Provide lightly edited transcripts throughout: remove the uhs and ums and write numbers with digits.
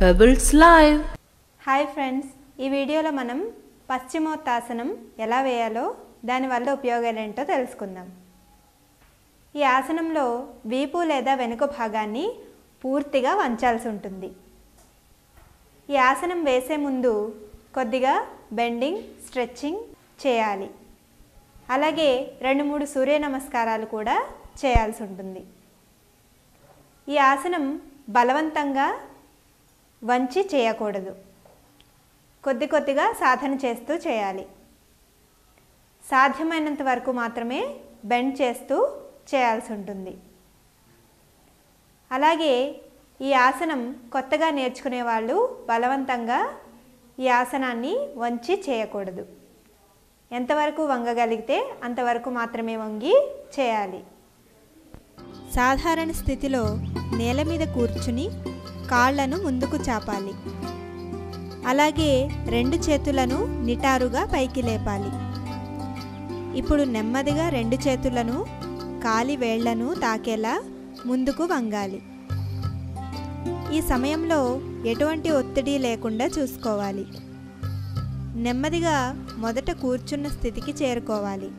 Pebbles Live. Hi friends, ఈ వీడియోలో మనం పశ్చిమోత్తాసనం ఎలా వేయాలో దాని వల్ల ఉపయోగాలు ఏంటో తెలుసుకుందాం. ఈ ఆసనంలో వీపు లేదా వెనుక భాగాన్ని పూర్తిగా వంచాల్సి ఉంటుంది. ఈ ఆసనం వేసే ముందు కొద్దిగా బెండింగ్, స్ట్రెచ్చింగ్ చేయాలి. అలాగే 2-3 సూర్య నమస్కారాలు కూడా చేయాల్సి ఉంటుంది. ఈ ఆసనం బలవంతంగా వంచి చేయకూడదు. కొద్ది కొద్దిగా సాధన చేస్తూ చేయాలి. సాధ్యమైనంత వరకు మాత్రమే బెండ్ చేస్తూ చేయాల్సి ఉంటుంది. అలాగే ఈ ఆసనం కొత్తగా నేర్చుకునే వాళ్ళు బలవంతంగా ఈ ఆసనాన్ని వంచి చేయకూడదు. ఎంతవరకు వంగగలిగితే అంతవరకు మాత్రమే వంగి చేయాలి. సాధారణ స్థితిలో నేల మీద కూర్చుని కాళ్ళను ముందుకు చాపాలి. అలాగే 2 చేతులను నిటారుగా పైకి లేపాలి. ఇప్పుడు నెమ్మదిగా 2 చేతులను కాలి వేళ్లను తాకేలా ముందుకు వంగాలి. ఈ సమయంలో ఎటువంటి ఒత్తిడి లేకుండా చూసుకోవాలి. నెమ్మదిగా మొదట కూర్చున్న స్థితికి చేరుకోవాలి.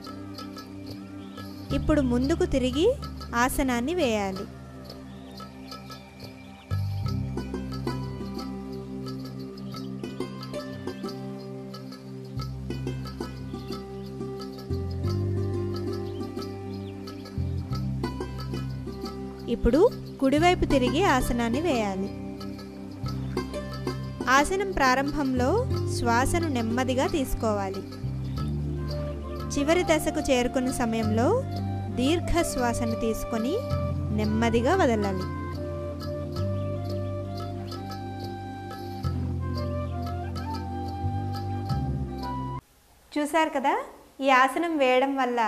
ఇప్పుడు ముందుకు తిరిగి ఆసనాన్ని వేయాలి. ఇప్పుడు కుడివైపు తిరిగి ఆసనాన్ని వేయాలి. ఆసనం ప్రారంభంలో శ్వాసను నెమ్మదిగా తీసుకోవాలి. చివరి దశకు చేరుకున్న సమయంలో దీర్ఘ శ్వాసను తీసుకొని నెమ్మదిగా వదలాలి. చూశారు కదా, ఈ ఆసనం వేయడం వల్ల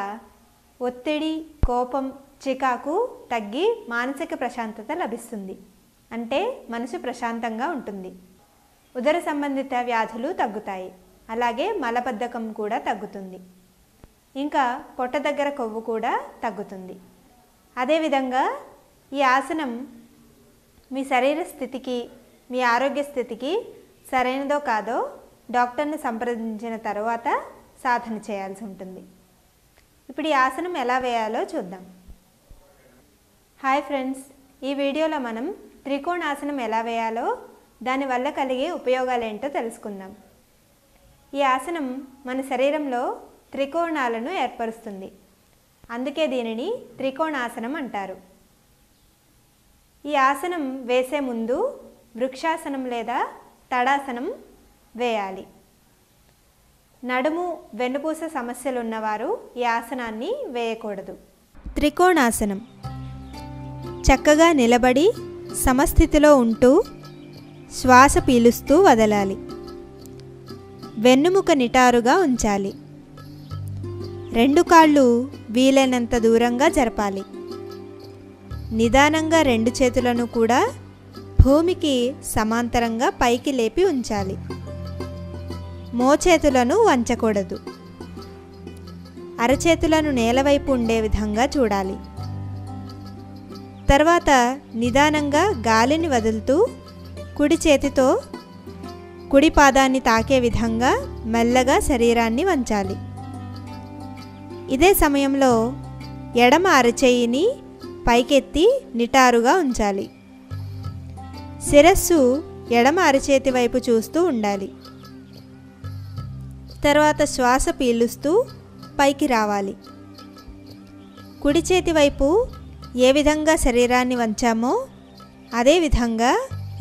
ఒత్తిడి, కోపం, చికాకు తగ్గి మానసిక ప్రశాంతత లభిస్తుంది. అంటే మనసు ప్రశాంతంగా ఉంటుంది. ఉదర సంబంధిత వ్యాధులు తగ్గుతాయి. అలాగే మలబద్ధకం కూడా తగ్గుతుంది. ఇంకా పొట్ట దగ్గర కొవ్వు కూడా తగ్గుతుంది. అదేవిధంగా ఈ ఆసనం మీ శరీర స్థితికి, మీ ఆరోగ్య స్థితికి సరైనదో కాదో డాక్టర్ని సంప్రదించిన తర్వాత సాధన చేయాల్సి ఉంటుంది. ఇప్పుడు ఈ ఆసనం ఎలా వేయాలో చూద్దాం. హాయ్ ఫ్రెండ్స్, ఈ వీడియోలో మనం త్రికోణాసనం ఎలా వేయాలో దానివల్ల కలిగే ఉపయోగాలు ఏంటో తెలుసుకుందాం. ఈ ఆసనం మన శరీరంలో త్రికోణాలను ఏర్పరుస్తుంది. అందుకే దీనిని త్రికోణాసనం అంటారు. ఈ ఆసనం వేసే ముందు వృక్షాసనం లేదా తడాసనం వేయాలి. నడుము, వెన్నుపూస సమస్యలు ఉన్నవారు ఈ ఆసనాన్ని వేయకూడదు. త్రికోణాసనం చక్కగా నిలబడి సమస్థితిలో ఉంటూ శ్వాస పీలుస్తూ వదలాలి. వెన్నుముక నిటారుగా ఉంచాలి. 2 కాళ్ళు వీలైనంత దూరంగా జరపాలి. నిదానంగా 2 చేతులను కూడా భూమికి సమాంతరంగా పైకి లేపి ఉంచాలి. మోచేతులను వంచకూడదు. అరచేతులను నేలవైపు ఉండే విధంగా చూడాలి. తర్వాత నిదానంగా గాలిని వదులుతూ కుడి చేతితో కుడి పాదాన్ని తాకే విధంగా మెల్లగా శరీరాన్ని వంచాలి. ఇదే సమయంలో ఎడమ అరచేయిని పైకెత్తి నిటారుగా ఉంచాలి. శిరస్సు ఎడమ అరచేతి వైపు చూస్తూ ఉండాలి. తర్వాత శ్వాస పీలుస్తూ పైకి రావాలి. కుడి చేతి వైపు ఏ విధంగా శరీరాన్ని వంచామో అదే విధంగా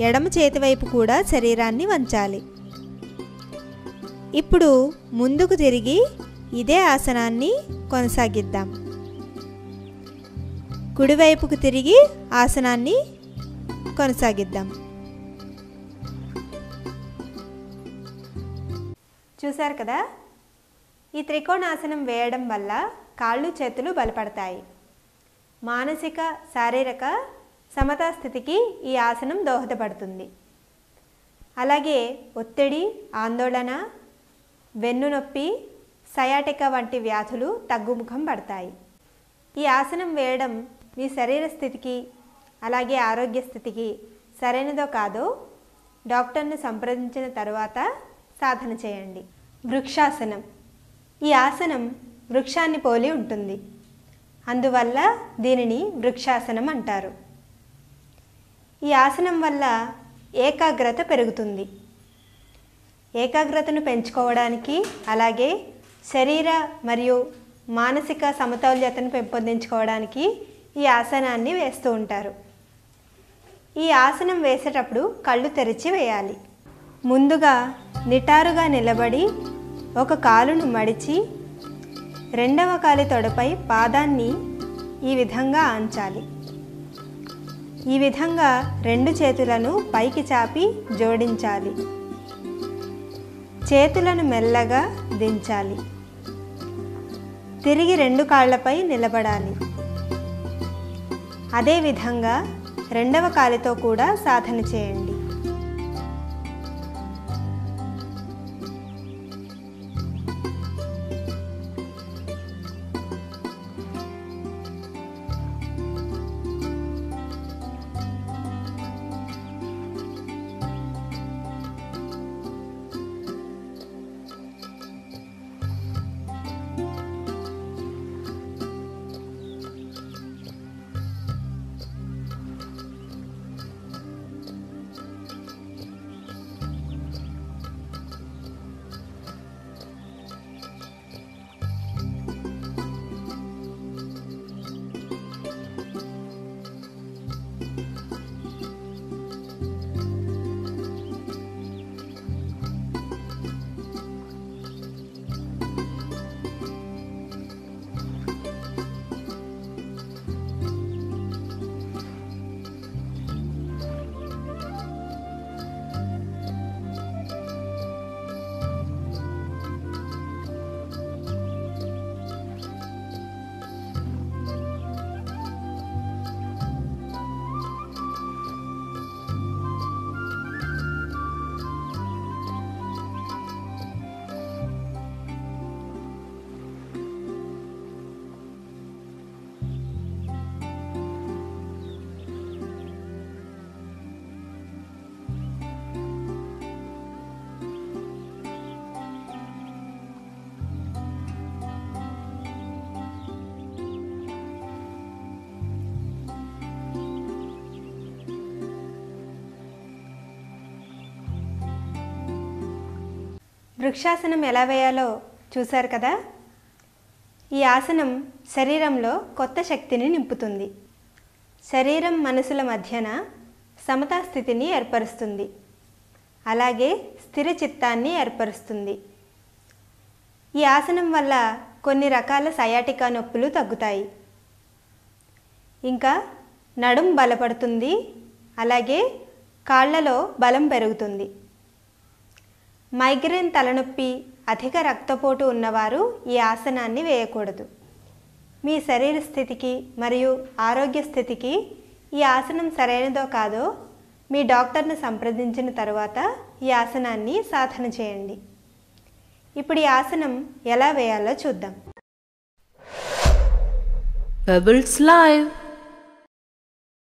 ఎడమ చేతి వైపు కూడా శరీరాన్ని వంచాలి. ఇప్పుడు ముందుకు తిరిగి ఇదే ఆసనాన్ని కొనసాగిద్దాం. కుడివైపుకు తిరిగి ఆసనాన్ని కొనసాగిద్దాం. చూశారు కదా, ఈ త్రికోణాసనం వేయడం వల్ల కాళ్ళు, చేతులు బలపడతాయి. మానసిక, శారీరక సమతా స్థితికి ఈ ఆసనం దోహదపడుతుంది. అలాగే ఒత్తిడి, ఆందోళన, వెన్నునొప్పి, సయాటికా వంటి వ్యాధులు తగ్గుముఖం పడతాయి. ఈ ఆసనం వేయడం మీ శరీర స్థితికి అలాగే ఆరోగ్య స్థితికి సరైనదో కాదో డాక్టర్ని సంప్రదించిన తర్వాత సాధన చేయండి. వృక్షాసనం. ఈ ఆసనం వృక్షాన్ని పోలి ఉంటుంది. అందువల్ల దీనిని వృక్షాసనం అంటారు. ఈ ఆసనం వల్ల ఏకాగ్రత పెరుగుతుంది. ఏకాగ్రతను పెంచుకోవడానికి అలాగే శరీర మరియు మానసిక సమతౌల్యతను పెంపొందించుకోవడానికి ఈ ఆసనాన్ని వేస్తూ ఉంటారు. ఈ ఆసనం వేసేటప్పుడు కళ్ళు తెరిచి వేయాలి. ముందుగా నిటారుగా నిలబడి ఒక కాలును మడిచి రెండవ కాలి తొడపై పాదాన్ని ఈ విధంగా ఆంచాలి. ఈ విధంగా రెండు చేతులను పైకి చాపి జోడించాలి. చేతులను మెల్లగా దించాలి. తిరిగి రెండు కాళ్ళపై నిలబడాలి. అదేవిధంగా రెండవ కాలితో కూడా సాధన చేయండి. వృక్షాసనం ఎలా వేయాలో చూశారు కదా. ఈ ఆసనం శరీరంలో కొత్త శక్తిని నింపుతుంది. శరీరం మనసుల మధ్యన సమతా స్థితిని ఏర్పరుస్తుంది. అలాగే స్థిర చిత్తాన్ని ఏర్పరుస్తుంది. ఈ ఆసనం వల్ల కొన్ని రకాల సయాటికా నొప్పులు తగ్గుతాయి. ఇంకా నడుం బలపడుతుంది. అలాగే కాళ్ళలో బలం పెరుగుతుంది. మైగ్రేన్ తలనొప్పి, అధిక రక్తపోటు ఉన్నవారు ఈ ఆసనాన్ని వేయకూడదు. మీ శరీర స్థితికి మరియు ఆరోగ్య స్థితికి ఈ ఆసనం సరైనదో కాదో మీ డాక్టర్ను సంప్రదించిన తర్వాత ఈ ఆసనాన్ని సాధన చేయండి. ఇప్పుడు ఈ ఆసనం ఎలా వేయాలో చూద్దాం. Pebbles Live.